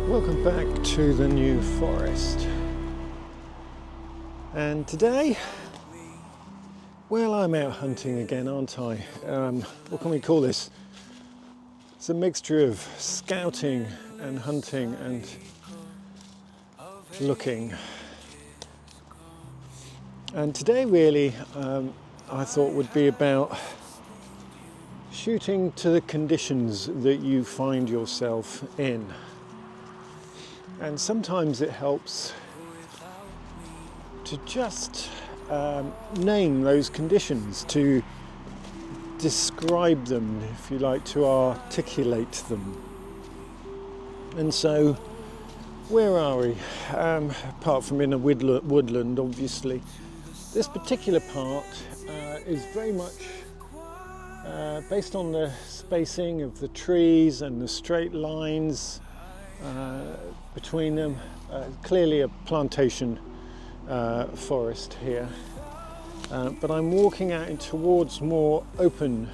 Welcome back to the New Forest. And today, well, I'm out hunting again, aren't I? What can we call this? It's a mixture of scouting and hunting and looking. And today really, I thought would be about shooting to the conditions that you find yourself in. And sometimes it helps to just name those conditions, to describe them, if you like, to articulate them. And so, where are we? Apart from in a woodland, obviously. This particular part is very much based on the spacing of the trees and the straight lines between them. Clearly a plantation forest here, but I'm walking out towards more open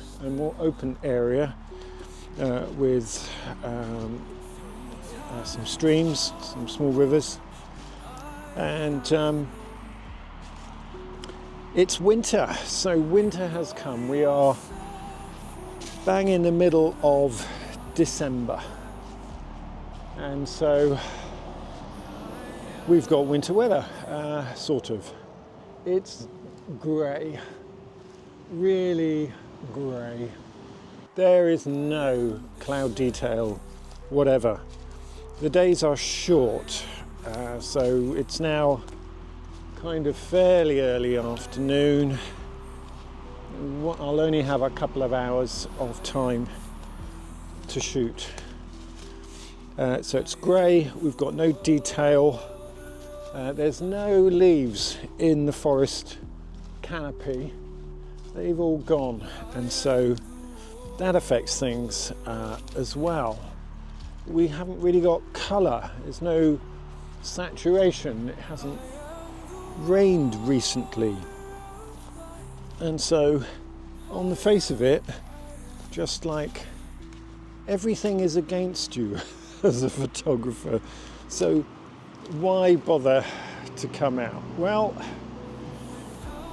area with some streams, some small rivers, and it's winter, so winter has come. We are bang in the middle of December, and so we've got winter weather, sort of. It's grey, really grey. There is no cloud detail, whatever. The days are short, so it's now kind of fairly early afternoon. I'll only have a couple of hours of time to shoot. So it's grey, we've got no detail. There's no leaves in the forest canopy. They've all gone, and so that affects things as well. We haven't really got colour. There's no saturation. It hasn't rained recently, and so on the face of it, just like everything is against you as a photographer. So why bother to come out? Well,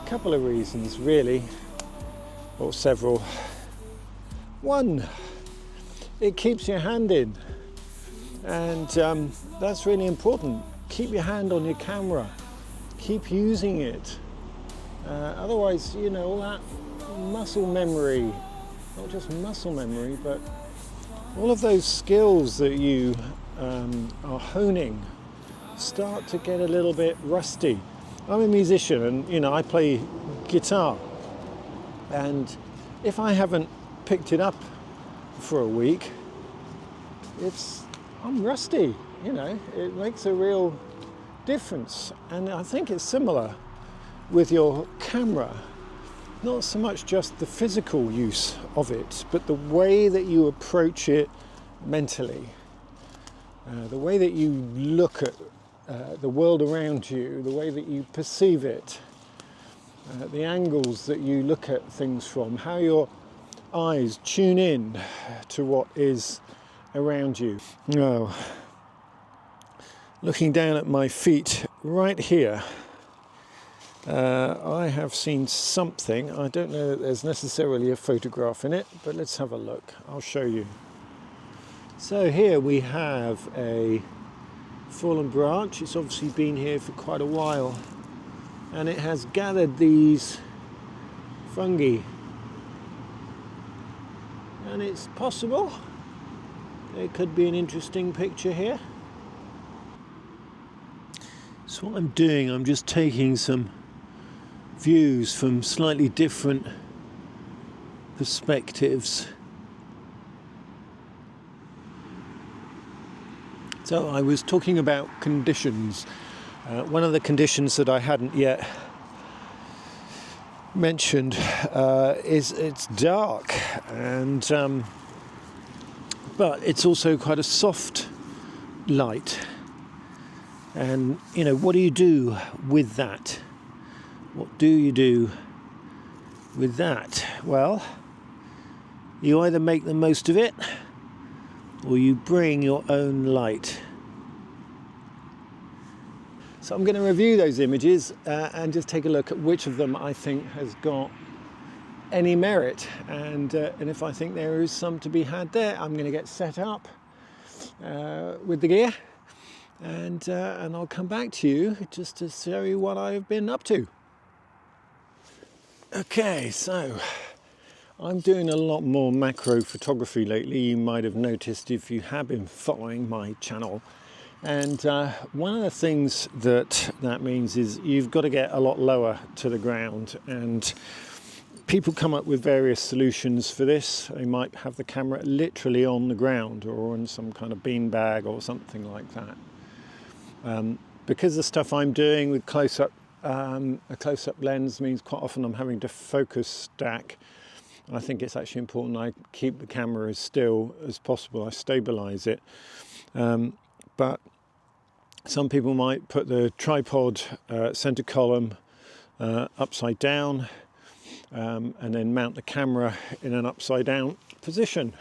a couple of reasons really, or several. One, it keeps your hand in, and that's really important. Keep your hand on your camera, keep using it. Otherwise, you know, all that muscle memory, not just muscle memory, but all of those skills that you are honing start to get a little bit rusty. I'm a musician, and you know, I play guitar, and if I haven't picked it up for a week, I'm rusty, you know. It makes a real difference, and I think it's similar with your camera. Not so much just the physical use of it, but the way that you approach it mentally, the way that you look at the world around you, the way that you perceive it, the angles that you look at things from, how your eyes tune in to what is around you. Now, looking down at my feet right here, I have seen something. I don't know that there's necessarily a photograph in it, but let's have a look. I'll show you. So here we have a fallen branch. It's obviously been here for quite a while, and it has gathered these fungi, and it's possible there could be an interesting picture here. So what I'm doing, I'm just taking some views from slightly different perspectives. So I was talking about conditions. One of the conditions that I hadn't yet mentioned is it's dark, and but it's also quite a soft light. And you know, what do you do with that? What do you do with that? Well, you either make the most of it, or you bring your own light So I'm going to review those images and just take a look at which of them I think has got any merit, and if I think there is some to be had there, I'm going to get set up with the gear, and I'll come back to you just to show you what I've been up to. Okay, so I'm doing a lot more macro photography lately. You might have noticed if you have been following my channel. And one of the things that means is you've got to get a lot lower to the ground, and people come up with various solutions for this. They might have the camera literally on the ground or on some kind of beanbag or something like that. Because the stuff I'm doing with close-up, a close-up lens means quite often I'm having to focus stack. I think it's actually important I keep the camera as still as possible. I stabilize it. But some people might put the tripod center column upside down and then mount the camera in an upside down position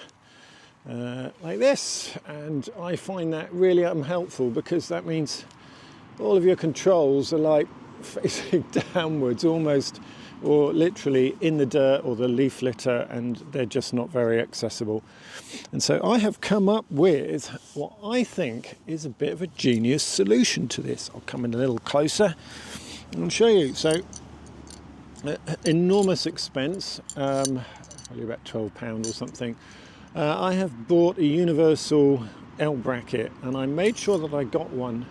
like this. And I find that really unhelpful, because that means all of your controls are like facing downwards almost, or literally in the dirt or the leaf litter, and they're just not very accessible. And so I have come up with what I think is a bit of a genius solution to this. I'll come in a little closer and show you. So enormous expense, probably about £12 or something. I have bought a universal L bracket, and I made sure that I got one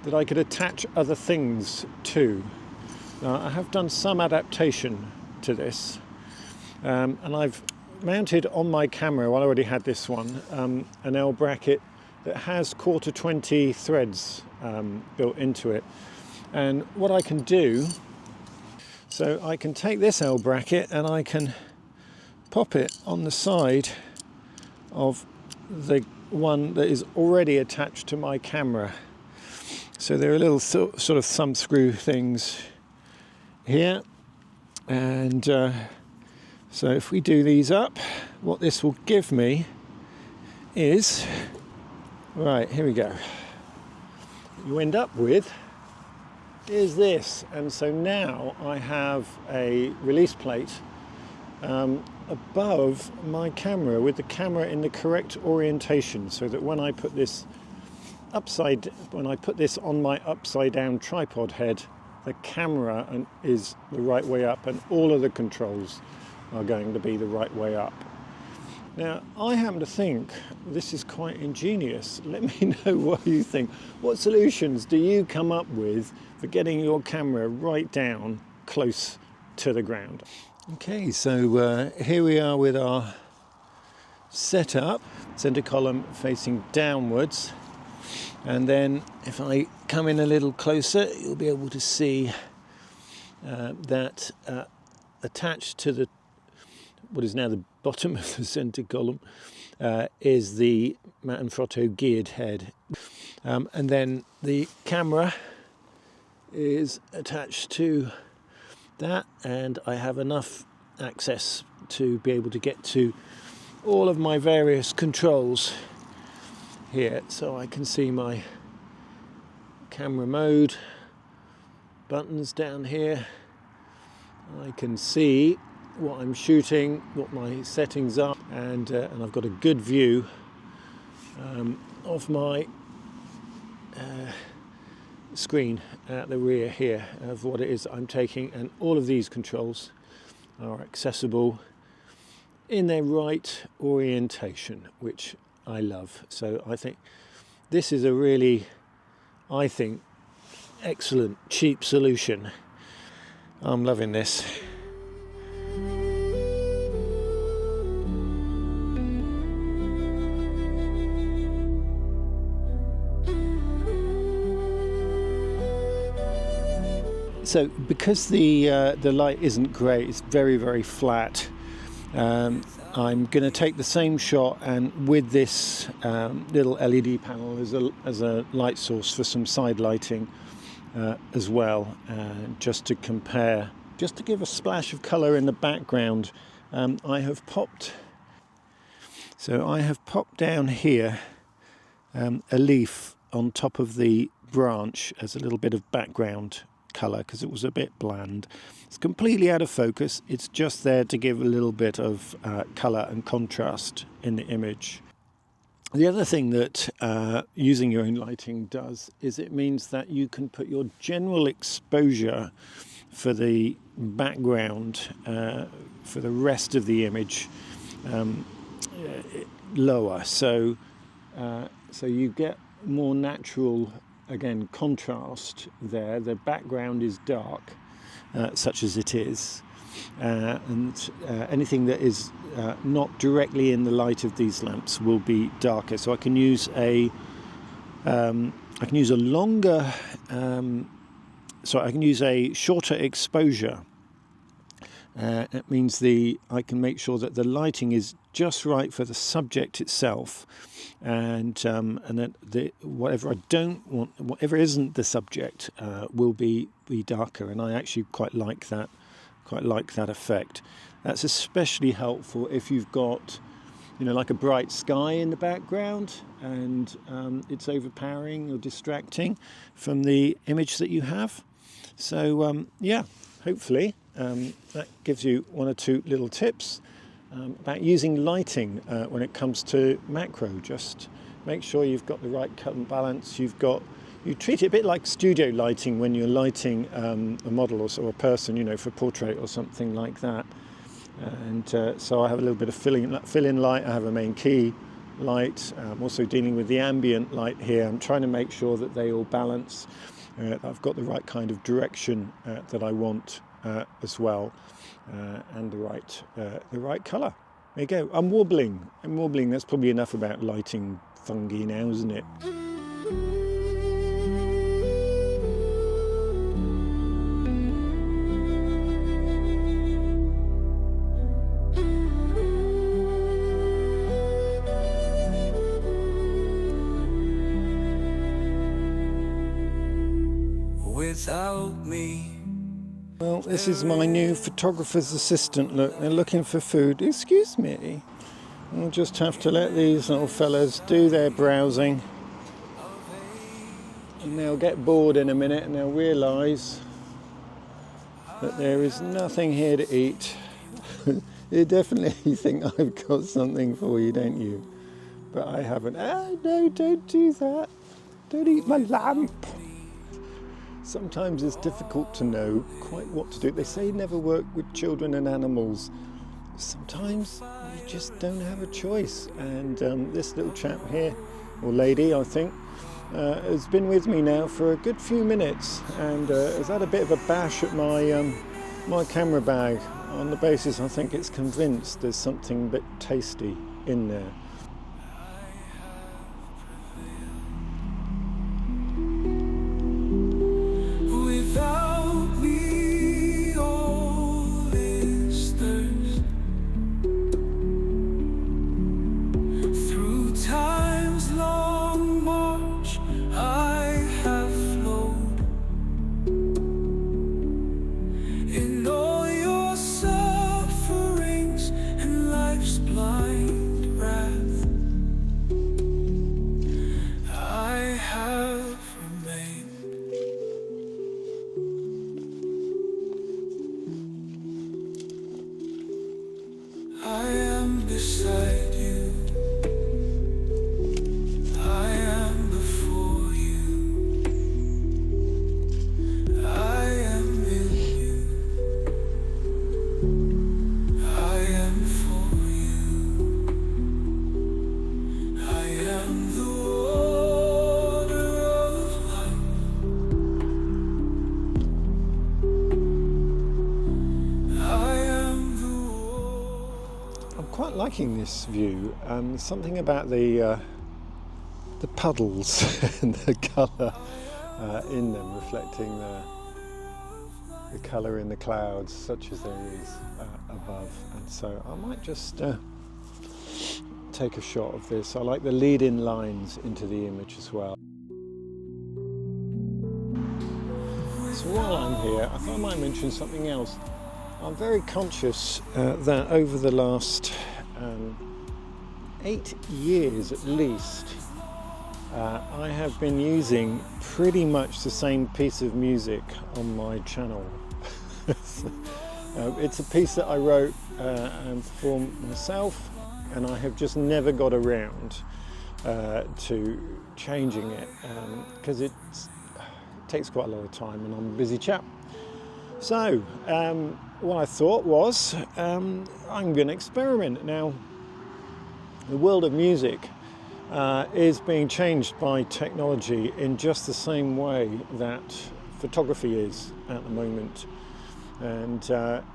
that I could attach other things to. I have done some adaptation to this, and I've mounted on my camera, well, I already had this one, an L bracket that has 1/4-20 threads built into it. And what I can do, so I can take this L bracket and I can pop it on the side of the one that is already attached to my camera. So there are little sort of thumb screw things here, and so if we do these up, what this will give me is, right, here we go, what you end up with is this. And so now I have a release plate above my camera with the camera in the correct orientation, so that when I put this on my upside down tripod head, the camera is the right way up, and all of the controls are going to be the right way up. Now, I happen to think this is quite ingenious. Let me know what you think. What solutions do you come up with for getting your camera right down close to the ground? Okay, so here we are with our setup, center column facing downwards. And then if I come in a little closer, you'll be able to see that attached to what is now the bottom of the center column is the Manfrotto geared head. And then the camera is attached to that, and I have enough access to be able to get to all of my various controls here. So I can see my camera mode buttons down here. I can see what I'm shooting, what my settings are, and I've got a good view of my screen at the rear here of what it is I'm taking, and all of these controls are accessible in their right orientation, which I love. So I think this is a really, excellent, cheap solution. I'm loving this. So because the light isn't great, it's very, very flat, I'm going to take the same shot, and with this little LED panel as a light source for some side lighting as well, just to compare, just to give a splash of colour in the background. I have popped down here a leaf on top of the branch as a little bit of background colour because it was a bit bland. It's completely out of focus. It's just there to give a little bit of colour and contrast in the image. The other thing that using your own lighting does is it means that you can put your general exposure for the background, for the rest of the image, lower. So you get more natural, again, contrast there. The background is dark, such as it is, and anything that is not directly in the light of these lamps will be darker. So I can use a longer, I can use a shorter exposure. It means I can make sure that the lighting is just right for the subject itself, and that whatever I don't want, whatever isn't the subject, will be darker. And I actually quite like that effect. That's especially helpful if you've got, like a bright sky in the background, and it's overpowering or distracting from the image that you have. So hopefully that gives you one or two little tips about using lighting when it comes to macro. Just make sure you've got the right cut and balance. You treat it a bit like studio lighting when you're lighting a model or a person, for portrait or something like that. And so I have a little bit of fill-in light. I have a main key light. I'm also dealing with the ambient light here. I'm trying to make sure that they all balance. I've got the right kind of direction that I want as well, and the right colour. There you go. I'm wobbling. That's probably enough about lighting fungi now, isn't it? Without me. Well, this is my new photographer's assistant. Look, they're looking for food. Excuse me. I'll just have to let these little fellas do their browsing. And they'll get bored in a minute and they'll realise that there is nothing here to eat. You definitely think I've got something for you, don't you? But I haven't. Oh, no, don't do that. Don't eat my lamp. Sometimes it's difficult to know quite what to do. They say never work with children and animals. Sometimes you just don't have a choice. And this little chap here, or lady, I think, has been with me now for a good few minutes, and has had a bit of a bash at my camera bag on the basis I think it's convinced there's something a bit tasty in there. Liking this view. Something about the puddles and the colour in them, reflecting the colour in the clouds, such as there is above. And so I might just take a shot of this. I like the lead-in lines into the image as well. So while I'm here, I thought I might mention something else. I'm very conscious that over the last 8 years at least, I have been using pretty much the same piece of music on my channel. It's a piece that I wrote and performed myself, and I have just never got around to changing it because it takes quite a lot of time and I'm a busy chap. So what I thought was I'm going to experiment. Now, the world of music is being changed by technology in just the same way that photography is at the moment. And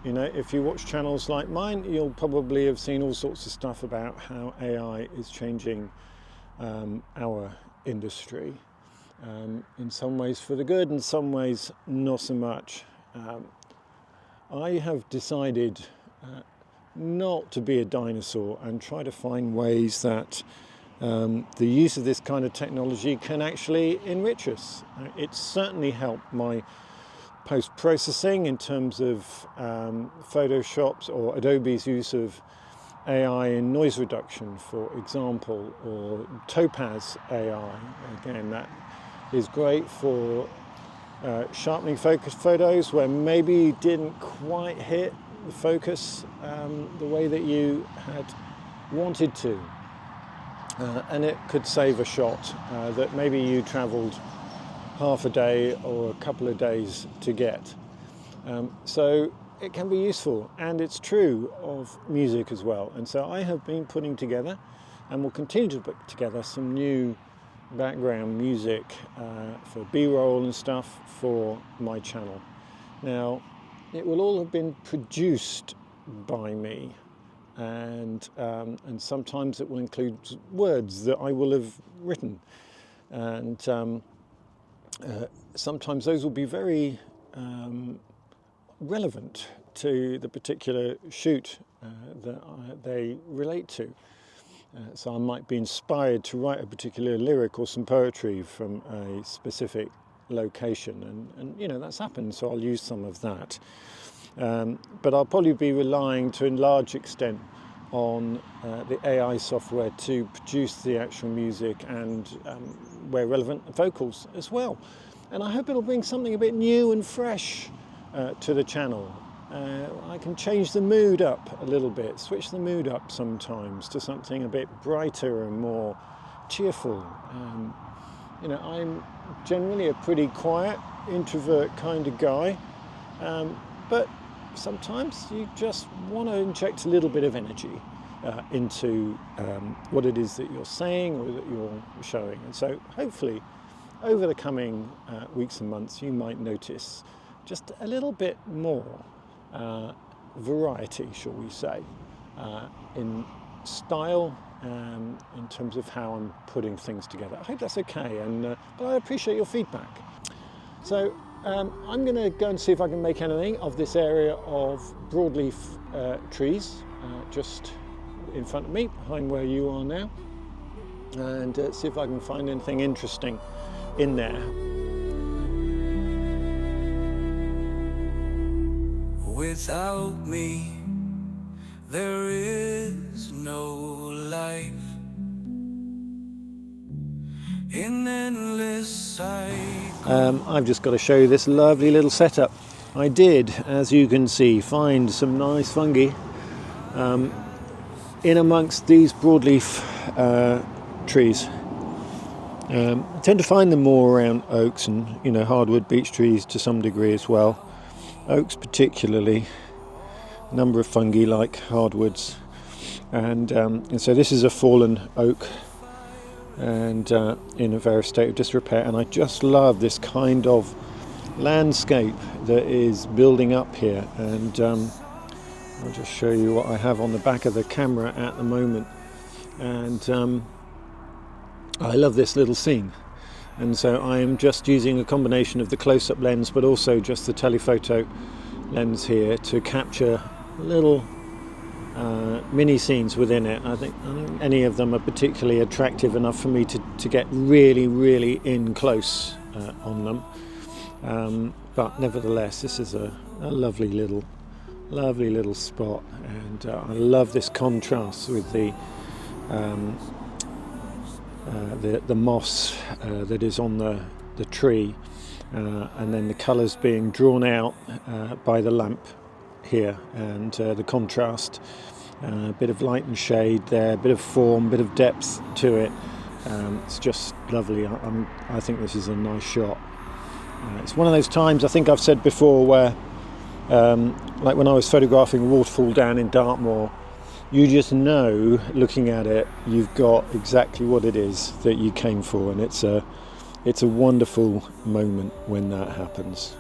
you know, if you watch channels like mine, you'll probably have seen all sorts of stuff about how AI is changing our industry. In some ways for the good, in some ways not so much. I have decided not to be a dinosaur and try to find ways that the use of this kind of technology can actually enrich us. It's certainly helped my post-processing in terms of Photoshop's or Adobe's use of AI in noise reduction, for example, or Topaz AI. Again, that is great for sharpening focus photos where maybe you didn't quite hit the focus the way that you had wanted to. And it could save a shot that maybe you travelled half a day or a couple of days to get. So it can be useful, and it's true of music as well. And so I have been putting together, and will continue to put together, some new background music for B-roll and stuff for my channel. Now, it will all have been produced by me, and sometimes it will include words that I will have written, and sometimes those will be very relevant to the particular shoot that they relate to. So I might be inspired to write a particular lyric or some poetry from a specific location, and you know, that's happened, so I'll use some of that. But I'll probably be relying to a large extent on the AI software to produce the actual music and, where relevant, vocals as well. And I hope it'll bring something a bit new and fresh to the channel. I can change the mood up a little bit, switch the mood up sometimes to something a bit brighter and more cheerful. You know, I'm generally a pretty quiet, introvert kind of guy, but sometimes you just want to inject a little bit of energy into what it is that you're saying or that you're showing. And so hopefully over the coming weeks and months you might notice just a little bit more variety, shall we say, in style, in terms of how I'm putting things together. I hope that's okay, and but I appreciate your feedback. So I'm going to go and see if I can make anything of this area of broadleaf trees just in front of me, behind where you are now, and see if I can find anything interesting in there. Without me, there is no life. In endless cycle. I've just got to show you this lovely little setup. I did, as you can see, find some nice fungi in amongst these broadleaf trees. I tend to find them more around oaks and, you know, hardwood beech trees to some degree as well. Oaks particularly, a number of fungi like hardwoods, and so this is a fallen oak and in a various state of disrepair, and I just love this kind of landscape that is building up here, and I'll just show you what I have on the back of the camera at the moment, and I love this little scene. And so I am just using a combination of the close-up lens but also just the telephoto lens here to capture little mini scenes within it. I think any of them are particularly attractive enough for me to get really in close on them. But nevertheless, this is a lovely little spot, and I love this contrast with the the moss that is on the tree, and then the colours being drawn out by the lamp here, and the contrast, a bit of light and shade there, a bit of form, a bit of depth to it. It's just lovely. I think this is a nice shot. It's one of those times, I think I've said before, where like when I was photographing a waterfall down in Dartmoor, you just know, looking at it, you've got exactly what it is that you came for, and it's a wonderful moment when that happens.